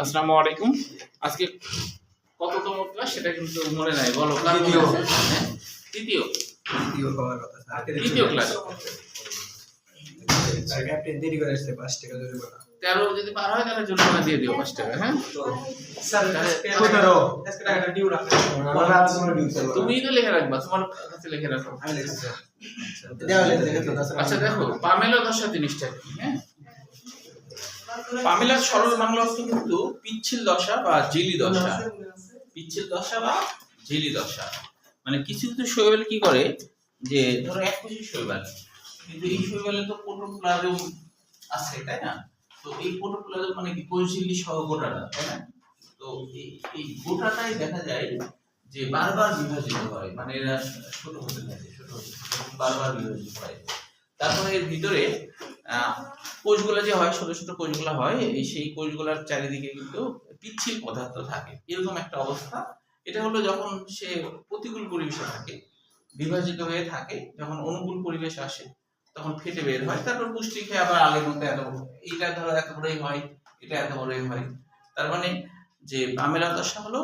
আসসালামু আলাইকুম। আজকে কততম ক্লাস সেটা কিন্তু মনে নাই, বলো। দ্বিতীয়। হ্যাঁ, তৃতীয় দ্বিতীয় হওয়ার কথা স্যার। তৃতীয় ক্লাস। স্যার ক্যাপ্টেন দেরি করে আসছে 5 টাকা জরিমানা। 13 যদি পার হয় তাহলে জরিমানা দিয়ে দিও 5 টাকা। হ্যাঁ স্যার আজকে 17 আজকে টাকাটা ডিউ রাখতে আমার রাত কোনো ডিউ স্যার। তুমিই তো লিখে রাখবা, তোমার কাছে লিখে রাখো। আমি লিখছি স্যার। দেওয়ালে দেখে তো স্যার। আচ্ছা দেখো, পামেলা দশা জিনিসটা কি? হ্যাঁ, পামেলার সরল বাংলা অর্থ কিন্তু পিচ্ছিল দশা বা জেলি দশা। পিচ্ছিল দশা বা জেলি দশা মানে কিছু কিছু শৈবাল কি করে, যে ধরো এককোষী শৈবাল, কিন্তু এই শৈবালে তো প্রোটোপ্লাজম আছে, তাই না? তো এই প্রোটোপ্লাজম মানে কি কোষ ঝিল্লি সহ গোটাটা, তাই না? তো এই গোটাটাই দেখা যায় যে বারবার বিভাজিত হয়, মানে এরা ছোট হতে থাকে, ছোট হতে থাকে, বারবার বিভাজিত হয়। তারপরে এর ভিতরে কোষগুলো যে হয়, ছোট ছোট কোষগুলো হয়, সেই কোষগুলোর চারিদিকে কিন্তু পিচ্ছিল পদার্থ থাকে, এরকম একটা অবস্থা। এটা হলো যখন সে প্রতিকূল পরিবেশে থাকে, বিভাজিত হয়ে থাকে, যখন অনুকূল পরিবেশ আসে তখন ফেটে বের হয়, তারপর পুষ্টি খেয়ে আবার আগের মতো এত বড়, এইটা ধরো এত বড়ই হয়, এটা এত বড়ই হয়। তার মানে যে পামেলা দশা হলো,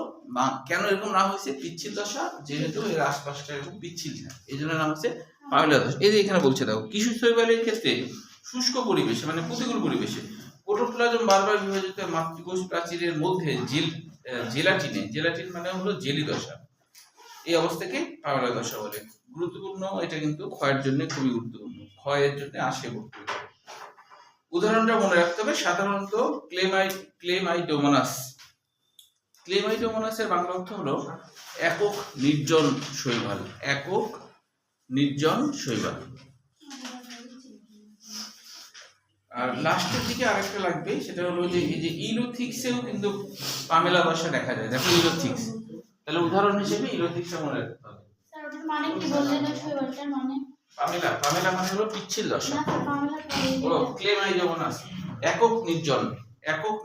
কেন এরকম নাম হয়েছে পিচ্ছিল দশা, যেহেতু এর আশপাশটা এরকম পিচ্ছিল থাকে, এই জন্য নাম হচ্ছে পামেলা দশা। এই যে এখানে বলছে দেখো, কিশোর শৈবালের ক্ষেত্রে শুষ্ক পরিবেশে মানে প্রতিকূল পরিবেশে প্রোটোপ্লাজম বারবার বিভাজিত মাতৃকোষ প্রাচীরের মধ্যে জেলাটিন মানে হলো জেলি দশা, এই অবস্থাকে পামেলা দশা বলে। গুরুত্বপূর্ণ, এটা কিন্তু ক্ষয়ের জন্য খুবই গুরুত্বপূর্ণ, ক্ষয়ের জন্য আসে ভর্তি। উদাহরণটা মনে রাখতে হবে, সাধারণত ক্লেমাইডোমোনাসের বাংলা অর্থ হলো একক নির্জন শৈবাল, একক নির্জন শৈবাল। আর লাস্টের দিকে আরেকটা লাগবে, সেটা হলো যে এই যে ইলোথিক্সেও কিন্তু পামেলা দশা দেখা যায়। দেখো ইলোথিক্স, তাহলে উদাহরণ হিসেবে ইলোথিক্সটা মনে রাখতে হবে। স্যার ওটার মানে কি বললেন? ওই শৈবালটার মানে? পামেলা মানে হলো পিচ্ছিল দশা। না স্যার, পামেলা ও ক্লেমাইডোমোনাস একক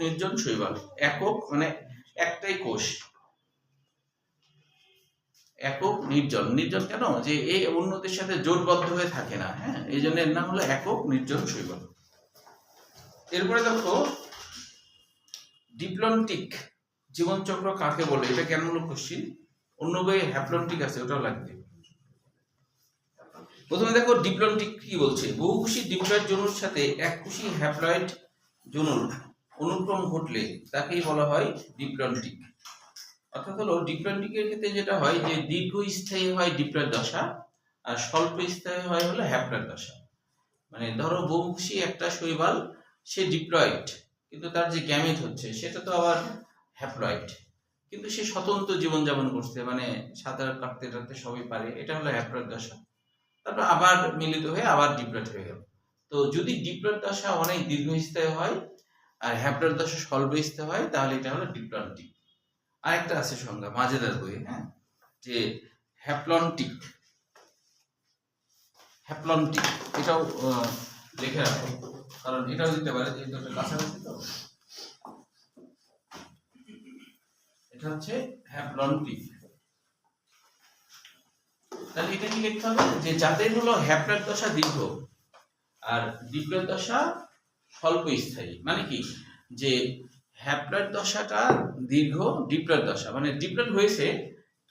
নির্জন শৈবাল। একক মানে একটাই কোষ, একক নির্জন। নির্জন কেন? যে এই অন্যদের সাথে জোটবদ্ধ হয়ে থাকে না, হ্যাঁ, এই জন্য এর নাম হলো একক নির্জন শৈবাল। এরপরে দেখো, ডিপ্লন্টিক জীবনচক্র কাকে বলে, এটা কেন হলো কোশ্চিন। অন্য বইয়ে হ্যাপ্লন্টিক আছে, ওটাও লাগবে। প্রথমে দেখো ডিপ্লন্টিক কি বলছে, বহুকোষী ডিপ্লয়েড জনুর সাথে এককোষী হ্যাপ্লয়েড জনুর অনুক্রম ঘটলে তাকেই বলা হয় ডিপ্লন্টিক। অর্থাৎ হলো ডিপ্লন্টিকের ক্ষেত্রে যেটা হয় যে দীর্ঘস্থায়ী হয় ডিপ্লয়েড দশা, আর স্বল্প স্থায়ী হয় হলো হ্যাপ্লয়েড দশা। মানে ধরো বহুকোষী একটা শৈবাল, সে ডিপ্লয়েড, কিন্তু তার যে গ্যামেট হচ্ছে সেটা তো আবার হ্যাপ্লয়েড, কিন্তু সে স্বতন্ত্র জীবনযাপন করছে, মানে সাঁতার কাটতে টাটতে সবই পারে, এটা হলো হ্যাপ্লয়েড দশা। তারপর আবার মিলিত হয়ে আবার ডিপ্লয়েড হয়ে গেল। তো যদি ডিপ্লয়েড দশা অনেক দীর্ঘস্থায়ী হয় আর হ্যাপ্লয়েড দশা স্বল্পস্থায়ী হয়, তাহলে এটা হলো ডিপ্লন্টিক। আরেকটা আছে সংজ্ঞা মাঝেদার বইয়ে, হ্যাঁ, যে হ্যাপ্লন্টিক এটাও লিখে রাখো, কারণ এটাও দিতে পারে, যে দুটো কাছাকাছি তো। এটা হচ্ছে হ্যাপ্লন্টিক। তাহলে এটা কি লিখতে হবে, যে যাদের হলো হ্যাপ্লয়েড দশা দীর্ঘ আর ডিপ্লয়েড দশা স্বল্প স্থায়ী। মানে কি, যে হ্যাপ্লয়েড দশাটা দীর্ঘ, ডিপ্লয়েড দশা মানে ডিপ্লয়েড হয়েছে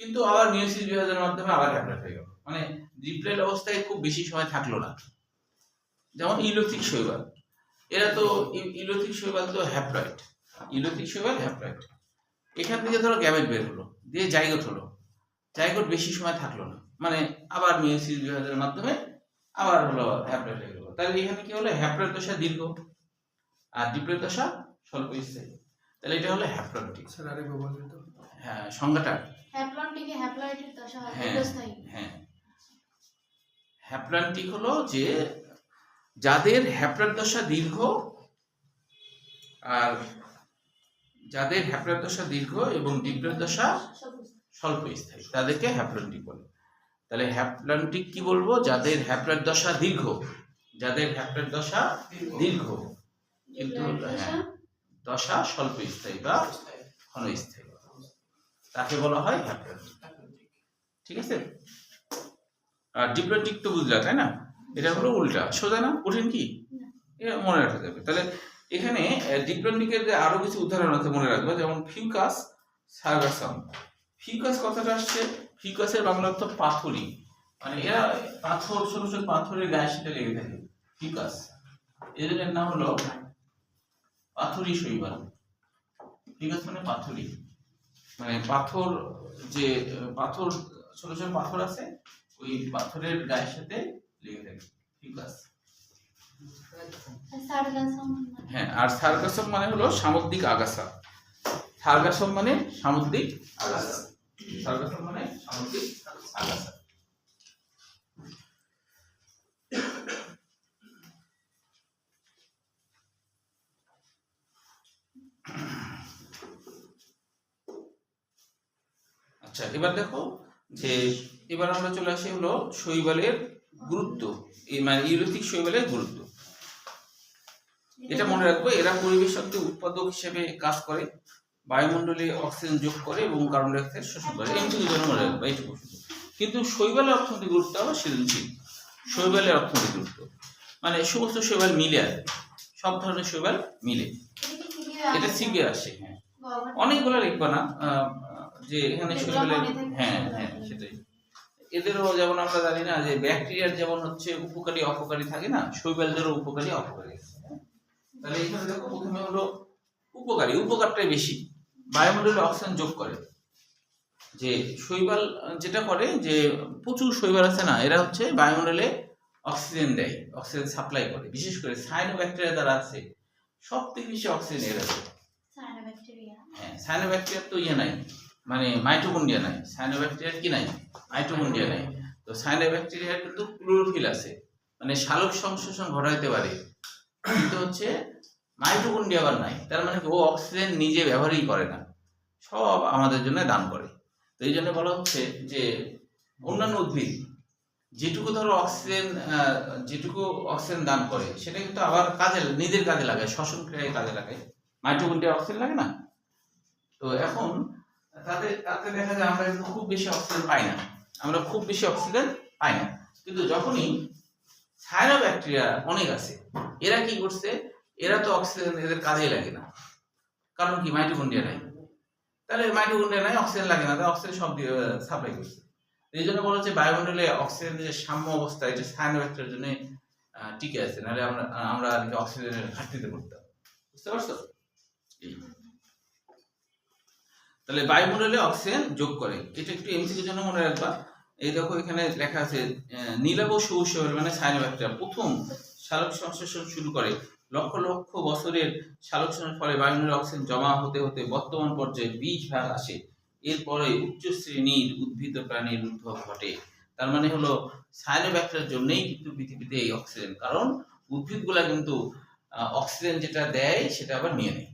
কিন্তু আবার মিয়োসিস বিভাজনের মাধ্যমে আবার হ্যাপ্লয়েড হয়ে গেল, মানে ডিপ্লয়েড অবস্থায় খুব বেশি সময় থাকলো না। যেমন ইলোথিক শৈবাল, এরা তো ইলোথিক শৈবাল তো হ্যাপ্লয়েড, এখান থেকে ধরো গ্যামেট বের হলো, দিয়ে জাইগোট হলো, জাইগোট বেশি সময় থাকলো না, মানে আবার মিয়োসিস বিভাজনের মাধ্যমে আবার হলো হ্যাপ্লয়েড হয়ে গেল। তাহলে এখানে কি হলো, হ্যাপ্লয়েড দশা দীর্ঘ আর ডিপ্লয়েড দশা স্বল্প স্থায়ী। তাহলে এটা হলো হ্যাপ্লন্টিক। স্যার আরেকবার বলবেন তো? হ্যাঁ, সংজ্ঞাটা হ্যাপ্লন্টিকে হ্যাপ্লয়েডের দশা হয়, হ্যাঁ দীর্ঘস্থায়ী। হ্যাঁ, হ্যাপ্লন্টিক হলো যে যাদের হ্যাপ্লয়েড দশা দীর্ঘ, আর যাদের হ্যাপ্লয়েড দশা দীর্ঘ এবং ডিপ্লয়েড দশা স্বল্প স্থায়ী, তাদেরকে হ্যাপ্লন্টিক বলে। তাহলে হ্যাপ্লন্টিক কি বলবো, যাদের হ্যাপ্লয়েড দশা দীর্ঘ, কিন্তু হ্যাঁ দশা স্বল্প স্থায়ী বা ক্ষণস্থায়ী, তাকে বলা হয় হ্যাপ্লন্টিক। ঠিক আছে? আর ডিপ্লন্টিক তো বুঝলা, তাই না? এটা হলো উল্টা, সোজা না, কঠিন কি, এটা মনে রাখা যাবে। তাহলে এখানে ডিপ্লন্টিকের আরো কিছু উদাহরণ আছে মনে রাখবে, যেমন ফিউকাস, সার্গাসম। ফিউকাস কথাটা আসছে, ফিউকাসের বাংলা অর্থ পাথরি, মানে এরা পাথর, ছোট ছোট পাথরের গায়ে সেটা লেগে থাকে, ফিউকাস। এদের নাম হলো পাথরি শৈবাল। ফিউকাস মানে পাথরি, মানে পাথর, যে পাথর, ছোট ছোট পাথর আছে ওই পাথরের গায়ের সাথে লেগে থাকে, ফিউকাস। সারগাসম হ্যাঁ, আর সার্গাসম মানে হলো সামুদ্রিক আগাছা। সার্গাসম মানে সামুদ্রিক আগাছা, সার্গাসম মানে সামুদ্রিক আগাছা। আচ্ছা, এবার দেখো যে এবার আমরা চলে আসি হলো শৈবালের গুরুত্ব, এই মানে ইউরোথিক শৈবালের গুরুত্ব। এটা মনে রাখবো, এরা পরিবেশ শক্তি উৎপাদক হিসেবে কাজ করে, বায়ুমণ্ডলে অক্সিজেন যোগ করে এবং কার্বন ডাই অক্সাইড শোষণ করে, এইটুকু জন্য মনে রাখবো, এইটুকু। কিন্তু শৈবালের অর্থনৈতিক গুরুত্ব আবার সৃজনশীল। শৈবালের অর্থনৈতিক গুরুত্ব মানে সমস্ত শৈবাল মিলে আসে, সব ধরনের শৈবাল মিলে, এটা সিপে আসে। হ্যাঁ, অনেকগুলো লিখবা না, যে এখানে শৈবালের, হ্যাঁ হ্যাঁ সেটাই। এদেরও যেমন আমরা জানি না যে ব্যাকটেরিয়ার যেমন হচ্ছে উপকারী অপকারী থাকে না, শৈবালদেরও উপকারী অপকারী আছে। তাহলে এখানে দেখো প্রথমে হলো উপকারী, উপকারটাই বেশি, বায়ুমণ্ডলে অক্সিজেন যোগ করে। যে শৈবাল যেটা করে, যে প্রচুর শৈবাল আছে না, এরা হচ্ছে বায়ুমণ্ডলে অক্সিজেন দেয়, অক্সিজেন সাপ্লাই করে, বিশেষ করে সায়ানোব্যাকটেরিয়া দ্বারা আছে সব থেকে বেশি অক্সিজেন এর আছে। সায়ানোব্যাকটেরিয়া, হ্যাঁ, সায়ানোব্যাকটেরিয়ার তো ইয়ে নাই, মানে মাইটোকন্ড্রিয়া নাই, সায়ানোব্যাকটেরিয়ার কি নাই, মাইটোকন্ড্রিয়া নাই। তো সায়ানোব্যাকটেরিয়ার কিন্তু ক্লোরোফিল আছে, মানে সালোক সংশ্লেষণ ঘটাইতে পারে, কিন্তু হচ্ছে মাইটোকন্ড্রিয়া আবার নাই। তার মানে ও অক্সিজেন নিজে ব্যবহারই করে না, সব আমাদের জন্য দান করে। তো এই জন্য বলা হচ্ছে যে অন্যান্য উদ্ভিদ যেটুকু ধরো অক্সিজেন, যেটুকু অক্সিজেন দান করে সেটা কিন্তু আবার কাজে, নিজের কাজে লাগায়, শ্বসন ক্রিয়ায় কাজে লাগায়। মাইটোকন্ড্রিয়া অক্সিজেন লাগে না, তো এখন তাতে দেখা যায় আমরা কিন্তু খুব বেশি অক্সিজেন পাই না, আমরা খুব বেশি অক্সিজেন পাই না। কিন্তু যখনই সায়ানোব্যাকটেরিয়া অনেক আছে, এরা কি করছে, এরা তো অক্সিজেন এদের কাজে লাগে না, কারণ কি মাইটোকন্ড্রিয়া নাই। তাহলে মাইটোকন্ড্রিয়া নাই, অক্সিজেন লাগে না, তাই অক্সিজেন সব দিয়ে সাপ্লাই করছে। এই জন্য বলা হচ্ছে বায়ুমণ্ডলে অক্সিজেনের যে সাম্য অবস্থা, এটা সায়ানোব্যাকটেরিয়ার জন্য টিকে আছে, নাহলে আমরা আর কি অক্সিজেনের ঘাটতিতে পড়তাম। বুঝতে পারছো? তাহলে বায়ুমণ্ডলে অক্সিজেন যোগ করে, এটা একটু এমসিকিউর জন্য মনে রাখবা। এই দেখো এখানে লেখা আছে নীলাভ সবুজ শৈবাল মানে সায়ানোব্যাকটেরিয়া প্রথম সালোক সংশ্লেষণ শুরু করে লক্ষ লক্ষ বছরের সালোকসংশ্লেষণের ফলে বায়ুমণ্ডলে অক্সিজেন জমা হতে হতে বর্তমান পর্যায়ে 20 ভাগ আসে, এরপরে উচ্চ শ্রেণীর উদ্ভিদ প্রাণীর উদ্ভব ঘটে। তার মানে হলো সায়ানোব্যাকটেরিয়ার জন্যই কিন্তু পৃথিবীতে এই অক্সিজেন, কারণ উদ্ভিদগুলা কিন্তু অক্সিজেন যেটা দেয় সেটা আবার নিয়ে নেয়।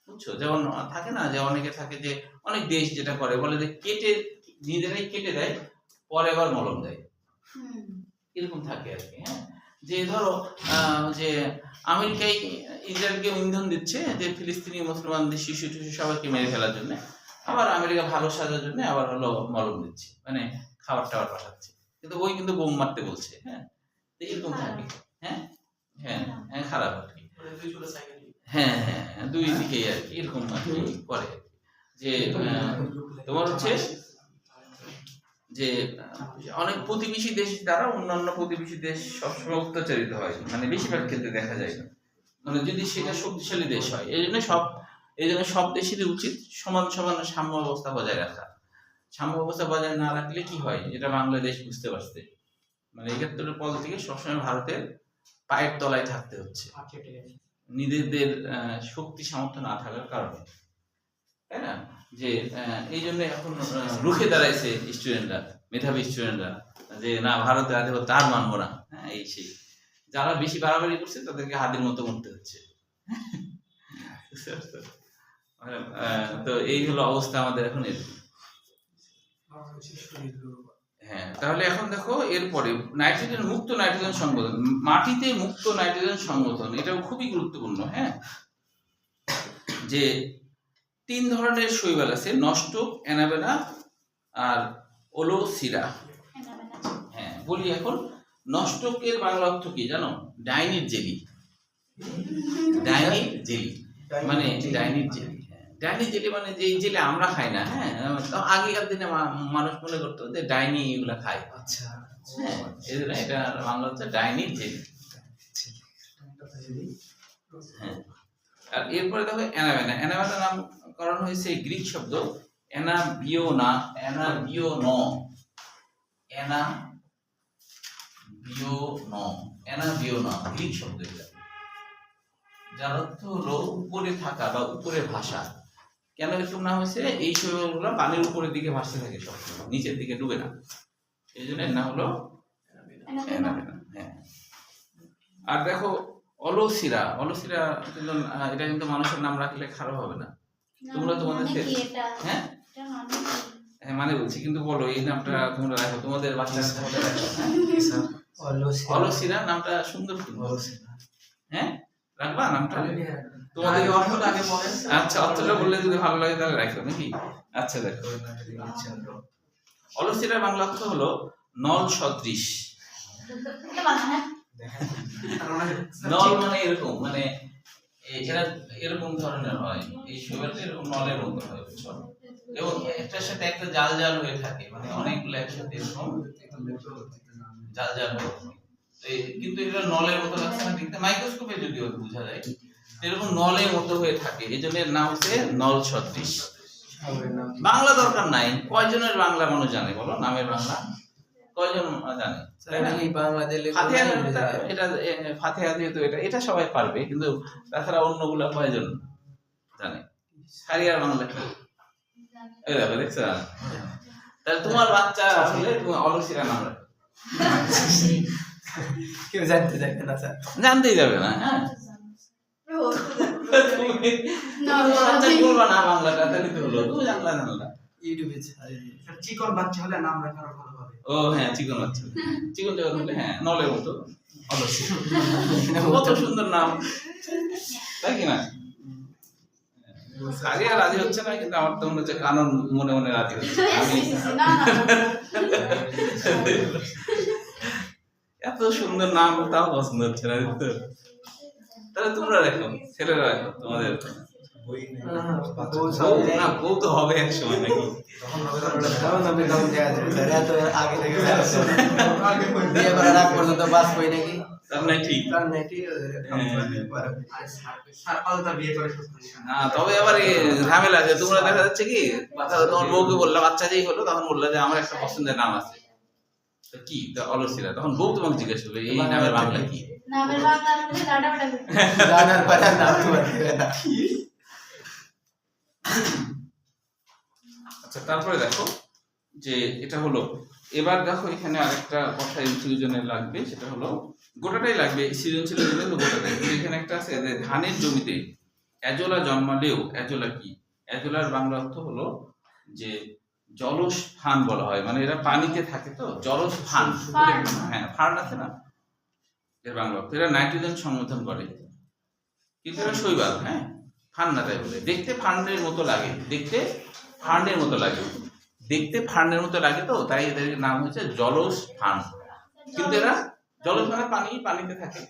বুঝছো? যেমন থাকে না যে অনেকে থাকে যে অনেক দেশ যেটা করে, বলে যে কেটে নিজেরাই কেটে দেয়, পরে আবার মলম দেয়, এরকম থাকে আর কি। হ্যাঁ, যে ধরো যে আমেরিকায় ইসরায়েলকে ইন্ধন দিচ্ছে যে ফিলিস্তিনি মুসলমানদের শিশু টিশু সবাইকে মেরে ফেলার জন্য, আবার আমেরিকা ভালো সাজার জন্য আবার হলো মলম দিচ্ছে, মানে খাবার টাবার পাঠাচ্ছে, কিন্তু ওই কিন্তু বোম মারতে বলছে। হ্যাঁ, এরকম থাকে। হ্যাঁ হ্যাঁ হ্যাঁ, খারাপ আর কি। হ্যাঁ হ্যাঁ, দুই দিকেই আর কি এরকম আর কি করে, যে তোমার হচ্ছে যে অনেক প্রতিবেশী দেশ দ্বারা অন্যান্য প্রতিবেশী দেশ সবসময় অত্যাচারিত হয়, মানে বেশিরভাগ ক্ষেত্রে দেখা যায় না, মানে যদি সেটা শক্তিশালী দেশ হয়। এই জন্য সব দেশেরই উচিত সমান সমান সাম্য অবস্থা বজায় রাখা। সাম্য অবস্থা বজায় না রাখলে কি হয়, যেটা বাংলাদেশ বুঝতে পারছে, মানে ৭১ পল থেকে সবসময় ভারতের পায়ের তলায় থাকতে হচ্ছে, নিজেদের শক্তি সামর্থ্য না থাকার কারণে, তাই না? যে এই জন্য এখন রুখে দাঁড়াইছে স্টুডেন্টরা, মেধাবী স্টুডেন্টরা, যে না ভারতের আধিপত্য আর মানবো না। হ্যাঁ, এই সেই যারা বেশি বাড়াবাড়ি করছে তাদেরকে হাতের মতো মরতে হচ্ছে। তো এই হলো অবস্থা আমাদের এখন এর। হ্যাঁ, তাহলে এখন দেখো এরপরে নাইট্রোজেন মুক্ত নাইট্রোজেন সংগঠন, মাটিতে মুক্ত নাইট্রোজেন সংগঠন, এটাও খুবই গুরুত্বপূর্ণ। হ্যাঁ, যে 3 ধরনের শৈবাল আছে, নষ্টক, অ্যানাবেনা আর ওলোসিরা। হ্যাঁ, বলি এখন নষ্টকের বাংলা অর্থ কি জানো? ডাইনির জেলি। ডাইনিক জেলি মানে ডাইনিক জেলি। ডাইনিক জেলি মানে যেই জেলি আমরা খাই না, হ্যাঁ, তো আগেকার দিনে মানুষ মনে করতো যে ডাইনি এগুলা খায়। আচ্ছা হ্যাঁ, এজন্য এটা বাংলা হচ্ছে ডাইনিক জেলি। হ্যাঁ, আর এরপরে দেখো অ্যানাবেনা। অ্যানাবেনা নামকরণ হয়েছে গ্রিক শব্দ অ্যানাবিওনা, অ্যানাবিওন, অ্যানাবিওন গ্রিক শব্দ এটা, যার অর্থ হলো উপরে থাকা বা উপরে ভাসা। কেন এরকম নাম হয়েছে? এই শৈবালগুলো পানির উপরের দিকে ভাসতে থাকে, সবসময় নিচের দিকে ডুবে না, এই জন্য এর নাম হলো অ্যানাবেনা। হ্যাঁ, আর দেখো অলসিরা। অলসিরা কিন্তু এটা কিন্তু মানুষের নাম রাখলে খারাপ হবে না। তোমরা তোমাদের হ্যাঁ হ্যাঁ মানে বলছি, কিন্তু বলো এই নামটা তোমরা রাখো তোমাদের বাচ্চারা তোমাদের রাখো। অলসিরা নামটা সুন্দর কিন্তু। হ্যাঁ, রাখবা নামটা তোমাদের অর্থটা আগে বলেন। আচ্ছা, অর্থটা বললে যদি ভালো লাগে তাহলে রাখো নাকি? আচ্ছা দেখো, অলসিরার বাংলা অর্থ হলো নল সদৃশ। নল মানে এরকম, মানে এরা এরকম ধরনের হয়, এই শৈবালটা এরকম নলের মতো হয়, বুঝছো? এবং একটার সাথে একটা জাল জাল হয়ে থাকে, মানে অনেকগুলো একসাথে এরকম জাল জাল হয়ে থাকে। কিন্তু এটা নলের মতো লাগছে না দেখতে, মাইক্রোস্কোপে যদিও বোঝা যায় এরকম নলের মতো হয়ে থাকে, এই জন্য এর নাম হচ্ছে নল সদৃশ। বাংলা দরকার নাই, কয়জনের বাংলা মানুষ জানে বলো? নামের বাংলা কয়জন জানে? ফাতিহা যেহেতু এটা সবাই পারবে, কিন্তু তাছাড়া অন্যগুলা কয়জন জানে? সারিয়ার বাংলা কি? এই দেখো, দেখছো? তাহলে তোমার বাচ্চা হলে তুমি অলসিরা নাম রাখো, কেউ জানতে যাবে না স্যার, জানতেই যাবে না। হ্যাঁ, বলবা না বাংলাটা, তাহলে তো হলো তুমি জানলা জানলা। ইউটিউবে চিকন বাচ্চা হলে নাম রাখা ভালো হবে। ও হ্যাঁ, চিকন বাচ্চা, চিকন জগৎ হলে হ্যাঁ নলের মতো অলসিরা, কত সুন্দর নাম, তাই কি না? সারিয়া রাজি হচ্ছে না, কিন্তু আমার তো মনে হচ্ছে কানন মনে মনে রাজি হচ্ছে। এত সুন্দর নাম তাও পছন্দ হচ্ছে না, তাহলে তোমরা রাখো, ছেলেরা রাখো তোমাদের। না, বউ তো হবে এক সময় নাকি? তার নাই ঠিক। তবে আবার ঝামেলা আছে, তোমরা দেখা যাচ্ছে কি তোমার বউকে বললাম বাচ্চা যেই হলো, তখন বললো যে আমার একটা পছন্দের নাম আছে, কি? অলসিরা। তখন বউ তোমাকে জিজ্ঞেস করবে এই নামের বাংলা কি? আচ্ছা, তারপরে দেখো যে এটা হলো, এবার দেখো এখানে আরেকটা কথা ইনক্লুশনের লাগবে, সেটা হলো গোটাটাই লাগবে, সৃজনশীলের জন্য তো গোটাটাই। এখানে একটা আছে যে ধানের জমিতে এজোলা জন্মালেও, এজোলা কি? এজোলার বাংলা অর্থ হলো যে জলজ ফান বলা হয়, মানে এরা পানিতে থাকে তো, জলজ ফান। হ্যাঁ, ফান আছে না, এর বাংলা অর্থ এরা নাইট্রোজেন সংশোধন করে, কিন্তু এরা শৈবাল। হ্যাঁ, ফান না, তাই বলে দেখতে ফান্ডের মতো লাগে, দেখতে ফান্ডের মতো লাগে, দেখতে ফান্ডের মতো লাগে, তো তাই এদের নাম হচ্ছে জলজ ফান। কিন্তু এরা জলজ মানে পানিতে থাকে।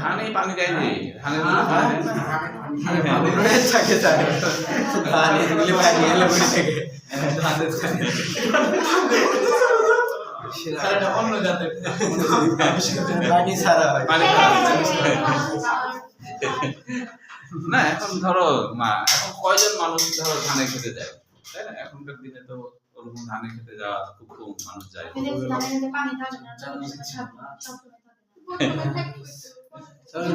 ধানে পানি দেয় যে, ধানের মধ্যে অন্য জাতের না। এখন ধরো এখন কয়জন মানুষ ধরো ধানে খেতে যায়, তাই না? এখনকার দিনে তো ওরকম ধানে খেতে যাওয়া খুব কম মানুষ যায়।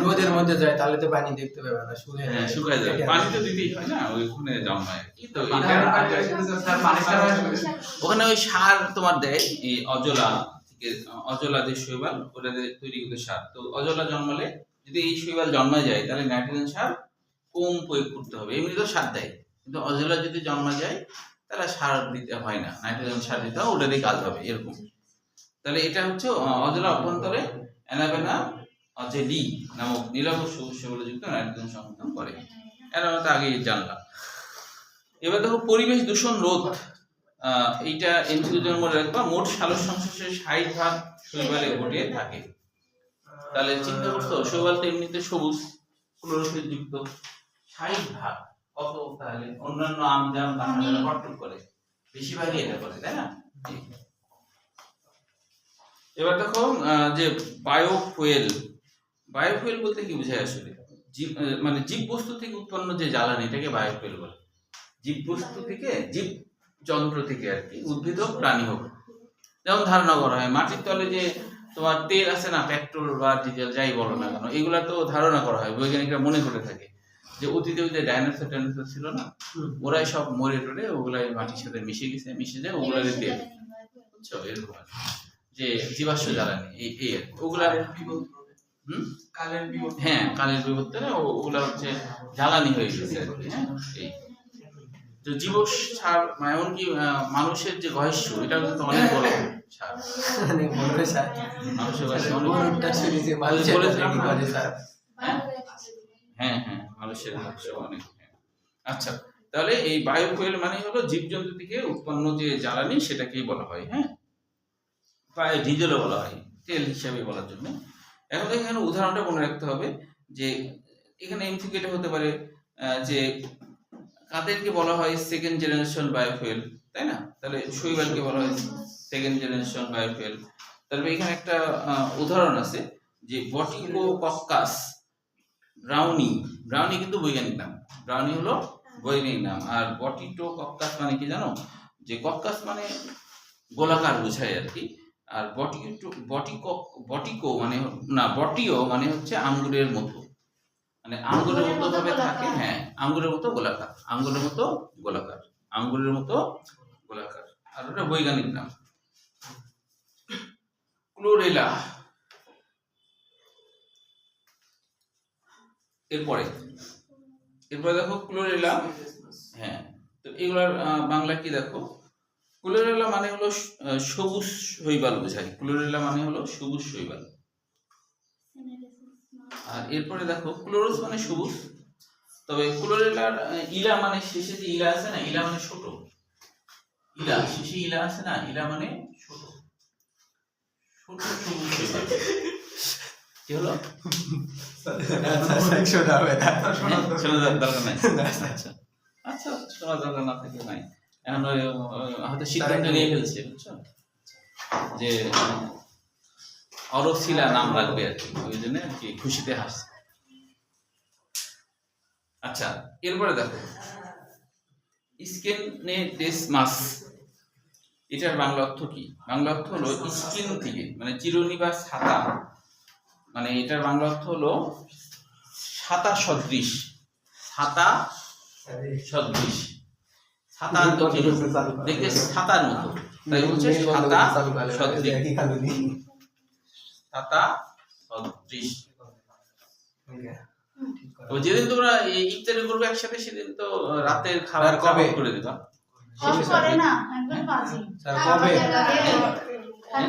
রোদের মধ্যে যায় তাহলে তো পানি দেখতে পাবে না, শুকায় যায়, পানি তো দিতেই হয় না, ওইখানে জন্মায় কি তো ওখানে ওই সার তোমার দেয়, এই অজলা থেকে, অজলা যে শৈবাল ওটা তৈরি করতে সার। তো অজলা জন্মালে যদি এই শৈবাল জন্মা যায় তাহলে নাইট্রোজেন সার কম প্রয়োগ করতে হবে, এমনি তো সার দেয়, কিন্তু অজলা যদি জন্মা যায় তাহলে সার দিতে হয় না, নাইট্রোজেন সার দিতে হয়, ওটারই কাজ হবে এরকম। তাহলে এটা হচ্ছে অজলা অভ্যন্তরে অ্যানাবেনা জেলি নামক নীলাভ শৈবালযুক্ত নাইট্রোজেন সংশোধন করে, এটা আমরা তো আগেই জানলাম। এবার দেখো পরিবেশ দূষণ রোধ, এইটা ইনক্লুশন মনে রাখবা। মোট সালোক সংশ্লেষের 60% শৈবালে ঘটে থাকে, তাহলে চিন্তা করছো শৈবাল তো এমনিতে সবুজ ক্লোরোফিল যুক্ত 60 ভাগ কত, তাহলে অন্যান্য আম জাম কাঁঠাল কন্ট্রোল করে বেশিরভাগই এটা করে, তাই না? এবার দেখো যে বায়োফুয়েল, বায়োফুয়েল বলতে কি বোঝায় আসলে? মানে জীব বস্তু থেকে উৎপন্ন যে জ্বালানি এটাকে বায়োফুয়েল বলে। জীব বস্তু থেকে, জীব যন্ত্র থেকে আর কি, উদ্ভিদ হোক প্রাণী হোক। যেমন ধারণা করা হয় মাটির তলে যে তোমার তেল আছে না, পেট্রোল বা ডিজেল যাই বলো না কেন, এগুলা তো ধারণা করা হয়, বৈজ্ঞানিকরা মনে করে থাকে যে অতীতে ওই যে ডাইনোসর টাইনোসর ছিল না, ওরাই সব মরে টরে ওগুলাই মাটির সাথে মিশে গেছে, মিশে যায় ওগুলারই তেল, বুঝছো? এরকম যে জীবাশ্ম জ্বালানি এই আর কি। ওগুলা হ্যাঁ কালের বিবর্তনে ওগুলা হচ্ছে জ্বালানি হয়ে গেছে আর কি। হ্যাঁ এই তো জীব সার, এমনকি মানুষের যে গহেশ্য এটা কিন্তু অনেক বড় সার, মানুষের গহেশ্য অনেক হ্যাঁ হ্যাঁ মানুষের গহেশ্য অনেক। আচ্ছা, তাহলে এই বায়োফুয়েল মানে হলো জীবজন্তু থেকে উৎপন্ন যে জ্বালানি সেটাকেই বলা হয়। হ্যাঁ, প্রায় ডিজেলও বলা হয় তেল হিসাবে বলার জন্য। এখন এখানে উদাহরণটা মনে রাখতে হবে যে এখানে এমসিকিউ এটা হতে পারে যে কাদেরকে বলা হয় সেকেন্ড জেনারেশন বায়োফুয়েল, তাই না? তাহলে শৈবালকে বলা হয় সেকেন্ড জেনারেশন বায়োফুয়েল। তারপরে এখানে একটা উদাহরণ আছে যে বটিকোকক্কাস ব্রাউনি, ব্রাউনি কিন্তু বৈজ্ঞানিক নাম, ব্রাউনি হলো বৈজ্ঞানিক নাম। আর বটিকোকক্কাস মানে কি জানো? যে কক্কাস মানে গোলাকার বোঝায় আর কি। আর বটিকো মানে না, বটিও মানে হচ্ছে আঙ্গুরের মতো, মানে আঙ্গুরের মতো ভাবে থাকে। হ্যাঁ, আঙ্গুরের মতো গোলাকার, আঙ্গুরের মতো গোলাকার, আঙ্গুরের মতো গোলাকার। আর ওটা বৈজ্ঞানিক নাম। ক্লোরেলা, এরপরে দেখো ক্লোরেলা। হ্যাঁ, তো এগুলার বাংলা কি দেখো? ক্লোরেলা মানে হলো সবুজ শৈবাল বোঝায়, ক্লোরেলা মানে হলো সবুজ শৈবাল। আর এরপরে দেখো ক্লোরোস মানে সবুজ, তবে ক্লোরেলার ইলা মানে শেষে যে ইলা আছে না, ইলা মানে ছোট, ইলা শেষে ইলা আছে না, ইলা মানে ছোট ছোট সবুজ শৈবাল। কি হলো? শোনা দরকার নাই। আচ্ছা আচ্ছা, শোনা দরকার না থাকে নাই, এখন হয়তো সিদ্ধান্ত নিয়ে ফেলছে, বুঝছো? যে অরসিলা নাম রাখবে আর কি, ওই জন্য আর কি খুশিতে হাসছে। আচ্ছা, এরপরে দেখো স্কেনেডেসমাস, এটার বাংলা অর্থ কি? বাংলা অর্থ হলো স্কিন থেকে, মানে চিরুনি বা ছাতা, মানে এটার বাংলা অর্থ হলো ছাতা সদৃশ, ছাতা সদৃশ, ছাতা দেখতে ছাতার মতো, তাই বলছে ছাতা সদৃশ, ছাতা সদৃশ। তো যেদিন তোমরা ইফতারি করবে একসাথে, সেদিন তো রাতের খাবার কবে করে দিবা? করে না, একদম বাজে। স্যার কবে?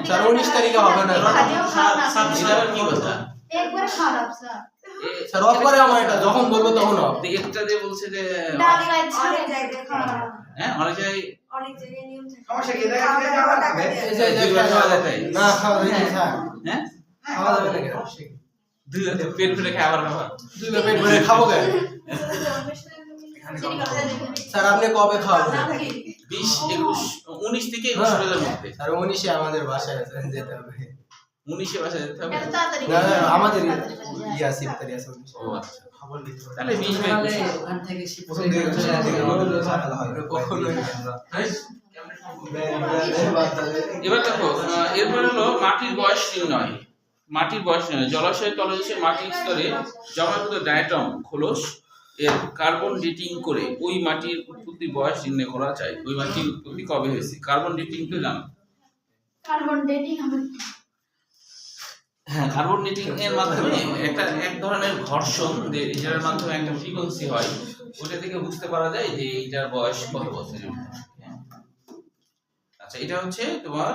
স্যার 19 তারিখে হবে না। এটা আবার কি কথা? একবারে খারাপ স্যার। স্যার অফ করে আমার, এটা যখন বলবো তখন অফ। একটা যে বলছে যে ডাল লাইট ছাড়ে যাইতে খারাপ। হ্যাঁ, অনেক জায়গায় নিয়ম থাকে। সমস্যা কি দেখা যাবে? না খাওয়া যাবে না স্যার। হ্যাঁ, খাওয়া যাবে না কেন? দুই হাতে পেট ভরে খাবার খাবার, দুই পেট ভরে খাবো কেন? স্যার আপনি কবে খাওয়াবেন? 20, 21, 19 থেকে 21 সালের মধ্যে। স্যার 19-এ আমাদের বাসায় আছে, যেতে হবে। 19-এ বাসায় যেতে হবে। এত তাড়াতাড়ি না না আমাদের ইয়াসি ইফতারি আছে। ও আচ্ছা, তাহলে 20 বা 21 ওখান থেকে প্রথম দিকে এবার দেখো এরপর হলো মাটির বয়স নির্ণয়। মাটির বয়স নির্ণয়, জলাশয়ের তলদেশে মাটির স্তরে জমাকৃত ডায়াটম খোলস এর কার্বন ডেটিং করে ওই মাটির উৎপত্তির বয়স নির্ণয় করা যায়। ওই মাটির উৎপত্তি কবে হয়েছে, কার্বন ডেটিং তো জানো? কার্বন ডেটিং হবে। হ্যাঁ, কার্বন ডেটিং এর মাধ্যমে এক ধরনের ঘর্ষণ, যেটার মাধ্যমে একটা ফ্রিকোয়েন্সি হয়, ওটা থেকে বুঝতে পারা যায় যে এটার বয়স কত বছরের। আচ্ছা, এটা হচ্ছে তোমার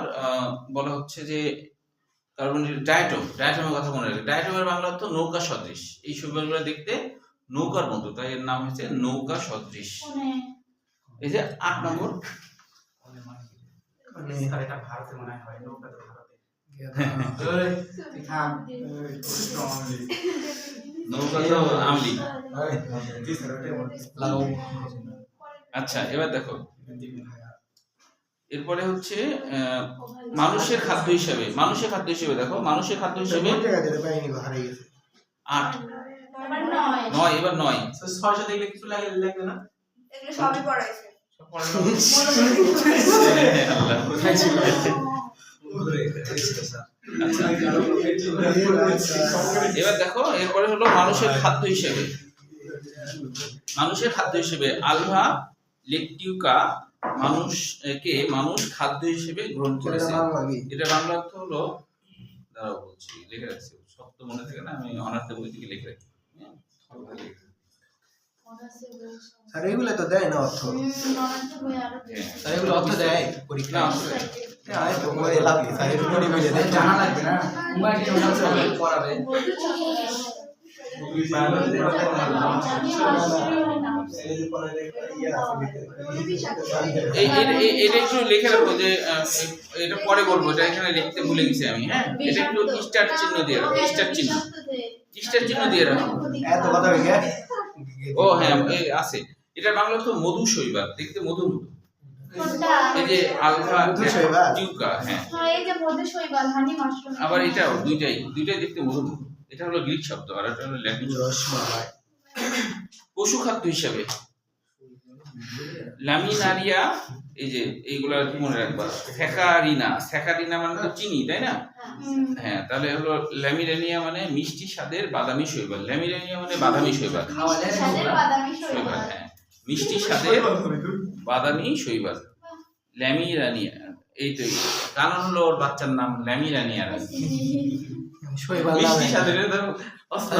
বলা হচ্ছে যে কার্বন ডায়াটমের কথা মনে রাখবে। ডায়াটমের বাংলা অর্থ নৌকা সদৃশ। এই শৈবালগুলো দেখতে নৌকার মতো, তাই এর নাম হচ্ছে নৌকা সদৃশ। এই যে 8 নম্বর, স্যার এটা ভারতে মনে হয় নৌকা, তো ভারতে নৌকা তো আমলি। আচ্ছা এবার দেখো, এরপরে হচ্ছে মানুষের খাদ্য হিসেবে, দেখো মানুষের খাদ্য হিসেবে 8 এবার 9 9 এবার 9 6 দেখলে কিছু লাগবে না? এগুলো সবই পড়াইছে সব পড়া আল্লাহ কোথায় ছিল? এবার দেখো এরপরে হলো মানুষের খাদ্য হিসেবে আলভা লেকটিউকা মানুষ খাদ্য হিসেবে গ্রহণ করেছে। এটা বাংলা অর্থ হলো, দাঁড়াও বলছি, লিখে রাখছি, সব তো মনে থাকে না, আমি অনার্থ বই থেকে লিখে রাখি। স্যার এগুলো তো দেয় না অর্থ, স্যার এগুলো অর্থ দেয় পরীক্ষা আয় তো বই লাগবে স্যার এগুলো পড়ে বলে দেয়, জানা লাগবে না মোবাইল কে পড়াবে এটা একটু লিখে রাখো যে এটা পরে বলবো, এটা এখানে লিখতে ভুলে গেছি আমি। হ্যাঁ এটা একটু স্টার চিহ্ন দিয়ে রাখো, স্টার চিহ্ন দিয়ে রাখো। এত কথা হয়ে গেছে। ও হ্যাঁ আছে, এটা বাংলা তো মধু শৈবাল, দেখতে মধুর মতো। এই যে আলফা টিউকা, হ্যাঁ এই যে মধু শৈবাল, হানি মাশরুম। আবার এটাও দুইটাই দেখতে মধুর মতো। এটা হলো গ্রিক শব্দ আর এটা হলো ল্যাটিন শব্দ। পশু খাদ্য হিসাবে লামিনারিয়া, এই যে এইগুলা মনে রাখবা। স্যাকারিনা মানে তো চিনি, তাই না? হ্যাঁ তাহলে হলো ল্যামিরানিয়া মানে মিষ্টি স্বাদের বাদামি শৈবাল। ল্যামিরানিয়া মানে বাদামি শৈবাল, হ্যাঁ মিষ্টি স্বাদের বাদামি শৈবাল ল্যামিরানিয়া। এই তো কারণ হলো ওর বাচ্চার নাম ল্যামিরানিয়া। শৈবাল মিষ্টি স্বাদের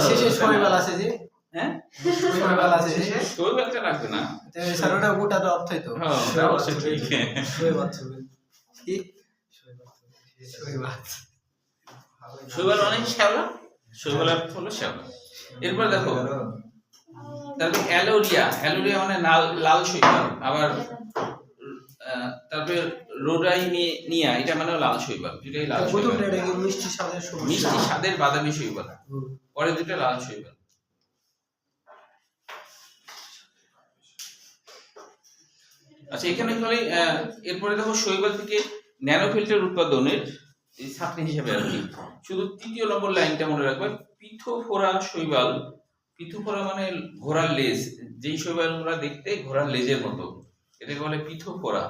শেষে শৈবাল আছে যে, হ্যাঁ শৈবাল আছে শেষে, শৈবালটা লাগবে না স্যার ওটা গোটা তো অর্থই তো হ্যাঁ ওটা অবশ্যই ঠিক। শৈবাল কি শৈবাল শৈবাল অনেক শ্যাওলা, শৈবাল হলো শ্যাওলা। এরপর দেখো তারপরে অ্যালোরিয়া মানে লাল শৈবাল। আবার তারপরে রোডাইনিয়া, এটা মানে লাল শৈবাল, দুটাই লাল শৈবাল। মিষ্টি স্বাদের বাদামি শৈবাল, পরে দুটো লাল শৈবাল। আচ্ছা এখানে খালি এরপরে দেখো শৈবাল থেকে ন্যানোফিল্টার উৎপাদনের ছাত্রী হিসেবে আর কি, শুধু 3 নম্বর লাইনটা মনে রাখবে। পিথোফোরা শৈবাল, পিথোফোরা মানে ঘোড়ার লেজ, যেই শৈবালগুলো দেখতে ঘোড়ার লেজের মতো, এটাকে বলে পিথোফোরা।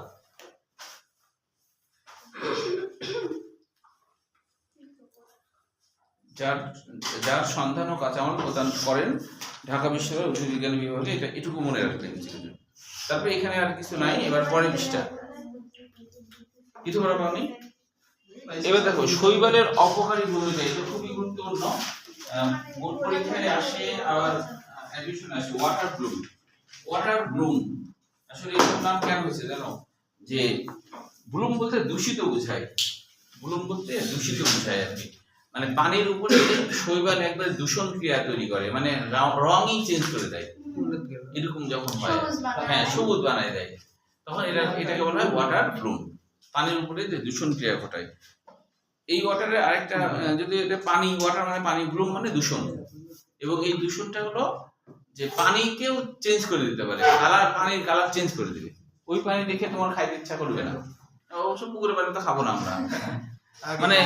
যার সন্ধান ও কাঁচামাল প্রদান করেন ঢাকা বিশ্ববিদ্যালয়ের উদ্ভিদ বিজ্ঞান বিভাগে, এটা এটুকু মনে রাখবেন। তারপরে এখানে আর কিছু নাই, এবার পরের পৃষ্ঠা। পিথোফোরা পাওনি? এবার দেখো শৈবালের অপকারী ভূমিকা, এটা খুবই গুরুত্বপূর্ণ, বোর্ড পরীক্ষায় আসে, আবার অ্যাডমিশন আসে। ওয়াটার ব্লুম, আসলে এর নাম কেন হয়েছে জানো? যে ব্লুম বলতে দূষিত বোঝায়, আর কি, মানে পানির উপরে শৈবাল একবার দূষণ ক্রিয়া তৈরি করে, মানে রঙই চেঞ্জ করে দেয়, এরকম যখন হয়, হ্যাঁ সবুজ বানায় দেয়, তখন এটাকে বলা হয় ওয়াটার ব্লুম, পানির উপরে যে দূষণ ক্রিয়া ঘটায়। এই ওয়াটারের আরেকটা, যদি এটা পানি, ওয়াটার মানে পানি, ব্লুম মানে দূষণ, এবং এই দূষণটা হলো যে পানিকেও চেঞ্জ করে দিতে পারে, পানির কালার চেঞ্জ করে দিবে, ওই পানি দেখে তোমার খাইতে ইচ্ছা করবে না। অবশ্য পুকুরের পানি তো খাবো না আমরা, মানে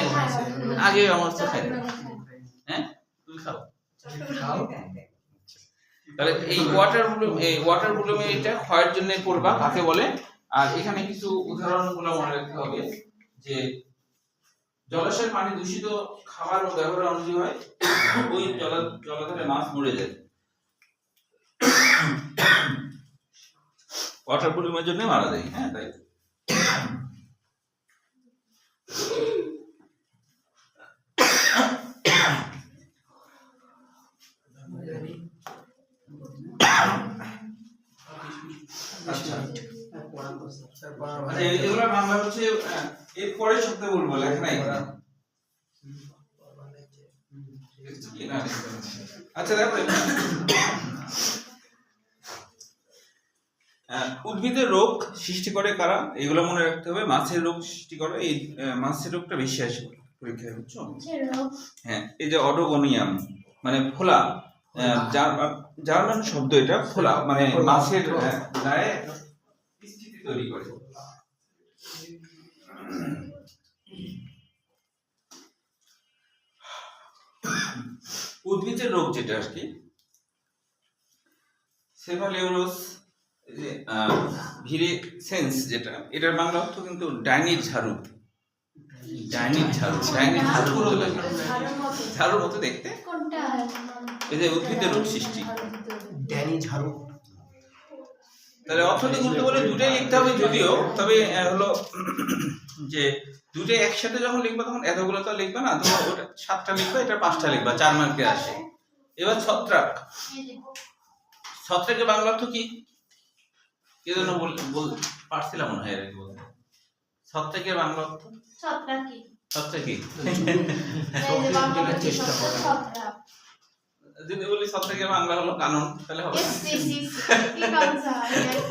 আগে আমার তো খাই, হ্যাঁ তুমি খাও। তাহলে এই ওয়াটার ব্লুমে এটা ক্ষয়ের জন্য করবা, কাকে বলে? আর এখানে কিছু উদাহরণগুলো মনে রাখতে হবে, যে জলাশয়ের পানি দূষিত খাবার ও ব্যবহার অনুযায়ী হয়, ওই জলাধারে মাছ মরে যায়, ওয়াটার ব্লুমের জন্য মারা যায়। হ্যাঁ তাই এগুলো বাংলা হচ্ছে এর পরের সপ্তাহে বলবো, লেখা নাই। আচ্ছা দেখো উদ্ভিদের রোগ সৃষ্টি করে কারা, এগুলো মনে রাখতে হবে। মাছের রোগ সৃষ্টি করে, এই মাছের রোগটা বেশি আসে। পরীক্ষায়, বুঝছো? ছেড়ো। হ্যাঁ, এই যে অডোগোনিয়াম মানে ফোলা, জার্মান শব্দ এটা, ফোলা মানে মাছের গায়ে একটা স্থিতি তৈরি করে। উদ্ভিদের রোগ যেটা আর কি, সেফালিওরোস, ভিরেসেন্স যেটা, এটার বাংলা অর্থ কিন্তু ডাইনির ঝাড়ু। ডাইনির ঝাড়ু, ডাইনির ঝাড়ু মতো লাগে, ঝাড়ুর মতো দেখতে। কোনটা? এই যে উদ্ভিদের রোগ সৃষ্টি, ড্যানি ঝাড়ু। তাহলে অর্থনীতি গুরুত্ব বলে দুটাই লিখতে হবে যদিও, তবে হলো যে দুটাই একসাথে যখন লিখবা তখন এতগুলো তো লিখবা না, তোমার ওটা 7টা লিখবা, এটা 5টা লিখবা, 4 মার্কে আসে। এবার ছত্রাক, ছত্রাকের বাংলা অর্থ কি? কে যেন পারছিলাম মনে হয় এর আগে বলতে। ছত্রাকের বাংলা অর্থ? ছত্রাকি। ছত্রাকি। চেষ্টা করো। ছত্রাক। যদি বলি ছত্রাকের বাংলা হলো কানন, তাহলে হবে না? কি কাঁচা, এটা।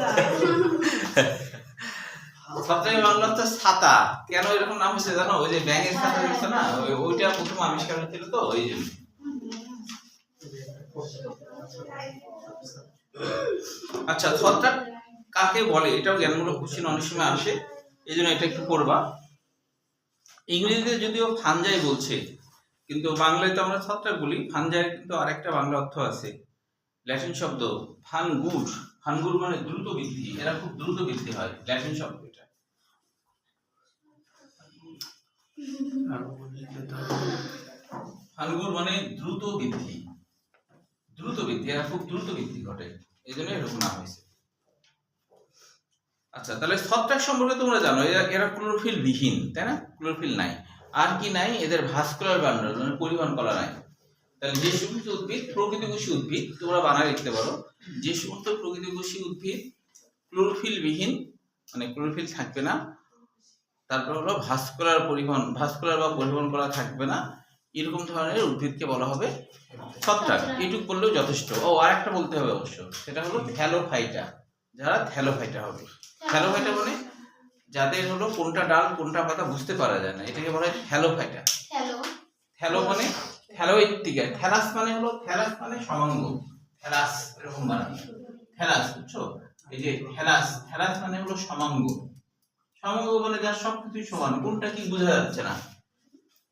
ছত্রাকের বাংলা অর্থ ছাতা। কেন এরকম নাম হয়েছে জানো? ওই যে ব্যাঙের ছাতা দেখছো না, ওইটা প্রথম আবিষ্কার হয়েছিল তো, ওই জন্য। আচ্ছা, ছত্রাক কাকে বলে এটাও জ্ঞানমূলক কোশ্চেন অনেক সময় আসে, এই জন্য এটা একটু পড়বা। ইংরেজিতে যদিও ফানজাই বলছে, কিন্তু বাংলায় তো আমরা ছত্রাক বলি। ফানজাই কিন্তু আরেকটা বাংলা অর্থ আছে, ল্যাটিন শব্দ ফানগুর। ফানগুর মানে দ্রুত বৃদ্ধি, এরা খুব দ্রুত বৃদ্ধি হয়, ল্যাটিন শব্দ এটা। ফানগুর মানে দ্রুত বৃদ্ধি, দ্রুত বৃদ্ধি, এরা খুব দ্রুত বৃদ্ধি ঘটে, এই জন্য এরকম নাম হয়েছে। আচ্ছা, তাহলে ছত্রাক সম্পর্কে তোমরা জানো এরা ক্লোরোফিল বিহীন, তাই না? ক্লোরোফিল নাই। আর কি নাই? এদের ভাস্কুলার বান্ডল মানে পরিবহন কলা নাই। তাহলে যে সমস্ত উদ্ভিদ প্রকৃতিকোষী উদ্ভিদ, তোমরা বানায় লিখতে পারো, যে সমস্ত প্রকৃতিকোষী উদ্ভিদ ক্লোরোফিল বিহীন মানে ক্লোরোফিল থাকবে না, তারপর হলো ভাস্কুলার পরিবহন, ভাস্কুলার বা পরিবহন কলা থাকবে না, এরকম ধরনের উদ্ভিদকে বলা হবে ছত্রাক। এইটুক বললেও যথেষ্ট। ও আরেকটা বলতে হবে অবশ্য, সেটা হলো থ্যালোফাইটা। যারা থ্যালোফাইটা হবে, থ্যালোফাইটা মানে যাদের হলো কোনটা ডাল কোনটা পাতা বুঝতে পারা যায় না, এটাকে বলা হয় থ্যালোফাইটা। হ্যালো। থ্যালো মানে থ্যালোইটিকা, থ্যালাস মানে হলো, থ্যালাস মানে সমাঙ্গ, থ্যালাস এরকম বানানো, থ্যালাস, বুঝছো? এই যে থ্যালাস, থ্যালাস মানে হলো সমাঙ্গ। সমাঙ্গ মানে যার সবকিছু সমান, কোনটা কি বোঝা যাচ্ছে না,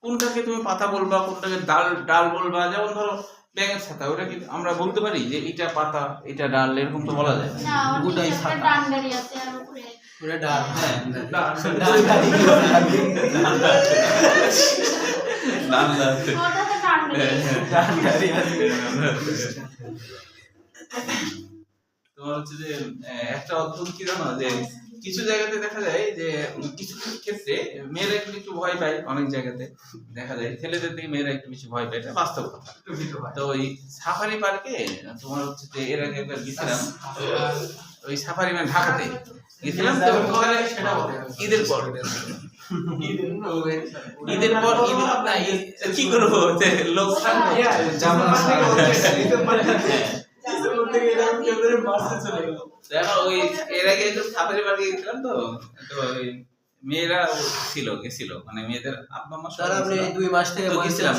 কোনটাকে তুমি পাতা বলবা, কোনটাকে ডাল ডাল বলবা। যেমন ধরো ব্যাঙের ছাতা, ওটা কি আমরা বলতে পারি যে এটা পাতা এটা ডাল, এরকম তো বলা যায় না। না, গোটাই ওটা ছাতা। ডান্ডারি আছে আর উপরে। পুরো ডাল। হ্যাঁ, ওটা তো ডান্ডারি। তোমার হচ্ছে যে একটা অদ্ভুত কি জানো, যে কিছু জায়গাতে দেখা যায় যে কিছু কিছু ক্ষেত্রে মেয়েরা একটু ভয় পায়, অনেক জায়গাতে দেখা যায় ছেলেদের থেকে মেয়েরা একটু বেশি ভয় পায়, এটা বাস্তব কথা। তো ওই সাফারি পার্কে তোমার হচ্ছে যে এর আগে একবার গেছিলাম, ওই সাফারি মানে ঢাকাতে গেছিলাম, তো ওখানে ঈদের পর কি করবো লোক দেখো, ওই এর আগে সাফারি পার্কে গেছিলাম, তো ওই মেয়েরা গেছিল মানে মেয়েদের আব্বা মা স্যার আপনি 2 মাস থেকে গেছিলাম,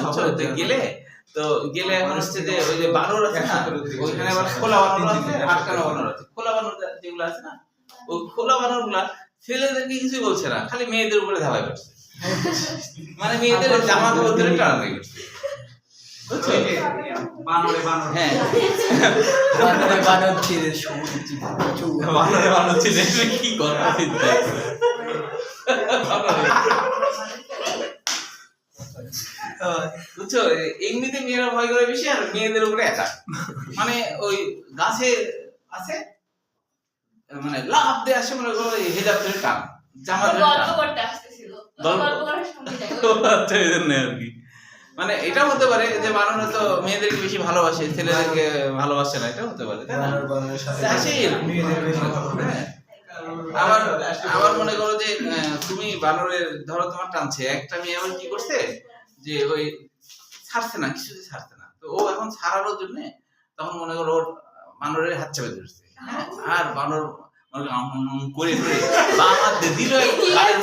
গেলে তো গেলে এখন হচ্ছে যে ওই যে বানর আছে না, ওইখানে আবার খোলা বানর আছে, আটকানো বানর আছে। খোলা বানর যেগুলো আছে না, ওই খোলা বানর গুলা ছেলেদেরকে কিছুই বলছে না, খালি মেয়েদের উপরে ধাওয়াই করছে, মানে মেয়েদের জামা কাপড় ধরে টানাটানি করছে, বুঝছো? বানরে বানর। হ্যাঁ, বানর ছেড়ে সবুজ বানর ছিল, কি কথা চিন্তা বুঝছো? এমনিতে মেয়েরা ভয় করে বেশি, আর মেয়েদের উপরে একা, মানে ওই গাছে আছে মানে লাফ দিয়ে আসে, মানে হেজাব ধরে টান, জামা ধরে গল্প টান। করতে আসতেছিল, গল্প? গল্প করার সময় যায়। আচ্ছা, এই জন্য আর কি, মানে এটা হতে পারে যে মানুষ তো মেয়েদেরকে বেশি ভালোবাসে, ছেলেদেরকে ভালোবাসে না, এটা হতে পারে, তাই না? আসে এরকম। হ্যাঁ। আবার মনে করো যে তুমি বানরের ধরো তোমার টানছে, একটা মেয়ে আবার কি করছে যে ওই ছাড়ছে না, কিছুতে ছাড়ছে না, তো ও এখন ছাড়ানোর জন্য তখন মনে করো ওর বানরের হাত চেপে ধরছে, আর বানর করে করে বাবা দিল গালের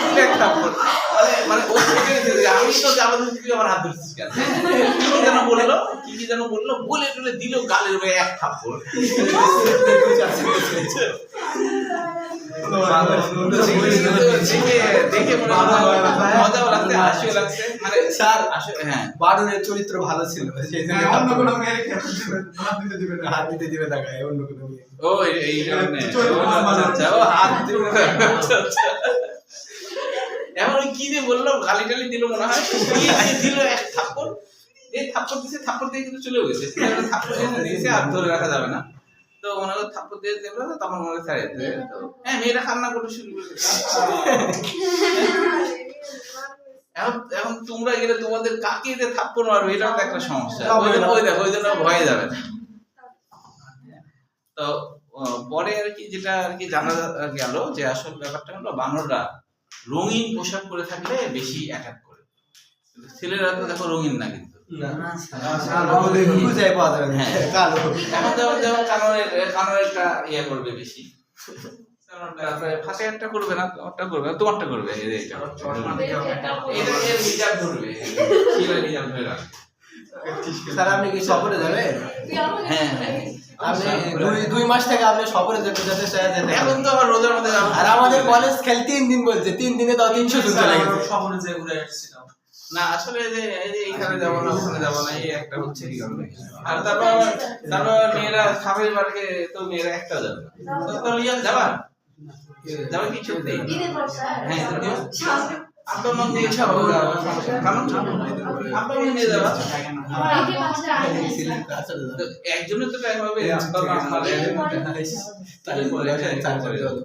দিল এক থাপ্পড়। মানে ও থেকে আমি তো আমাদের দিকে আমার হাত ধরছিস কেন? কি যেন বললো, কি যেন বললো, বলে টলে দিল গালের উপরে এক থাপ্পড়। দেখে মনে হলো মজাও লাগছে, হাসিও লাগছে। মানে স্যার আসলে হ্যাঁ, বারুনের চরিত্র ভালো ছিল, সেই জন্য অন্য কোনো মেয়েকে হাত দিতে দিবে না। হাত দিতে দিবে না গায়ে, অন্য কোনো মেয়ে। ও এই কারণে আচ্ছা, ও হাত দিল না। আচ্ছা, আচ্ছা। এমন কি দিয়ে বললো, গালি টালি দিল মনে হয়, দিয়ে দিল এক থাপ্পড়। এই থাপ্পড় দিছে, থাপ্পড় দিয়ে কিন্তু চলেও গেছে। থাপ্পড় দিয়ে দিয়েছে আর ধরে রাখা যাবে না। তো মনে হয় থাপ্পড় দিয়ে দিল, তখন মনে হয় ছাড়ে তো হ্যাঁ, মেয়েরা কান্না করতে শুরু করে দিয়েছে। এখন তোমরা গেলে তোমাদের কাকে দিয়ে থাপ্পড় মারবে, এটাও তো একটা সমস্যা। ওই জন্য ভয়ে যাবে না। তো পরে আর কি যেটা আর কি জানা গেল যে আসল ব্যাপারটা হলো বানররা রঙিন পোশাক পরে থাকলে বেশি অ্যাটাক করে, কিন্তু ছেলেরা তো দেখো রঙিন না কিন্তু। না স্যার আমাদের খুঁজে পাওয়া যাবে না, কালো। এখন যেমন কানোরেরটা ইয়ে করবে বেশি, তারপরে ফাঁসে একটা করবে না, ওটা করবে না, তোমারটা করবে। এটা রিজার্ভ ধরবে, রিজার্ভ ধরে রাখবে। স্যার আপনি কি সফরে যাবেন? হ্যাঁ হ্যাঁ, আপনি 2 মাস থেকে আপনি সফরে যেতে যেতে চাই যেতে। এখন তো আবার রোজার মধ্যে যাবো। আর আমাদের কলেজ খেল 3 দিন বলছে, 3 দিনে তো 300 জন চলে গেছে। শহরে যে ঘুরে আসছিলাম। না আসলে যে এই যে এইখানে যাবো না ওখানে যাবো না, এই একটা হচ্ছে কি কারণে। আর তারপর মেয়েরা সাফারি পার্কে তো মেয়েরা একটা যাবে, তো লিয়া যাবা যাবে কিছু নেই। ঈদের পর স্যার হ্যাঁ আপনার মন দিয়ে ইচ্ছা হবে, কারণ আপনার মন দিয়ে যাবা। আমার আগে বাচ্চা আগে একজনের তো টাইম হবে, আপনার ঈদের পরে তাহলে বলে 4 জন।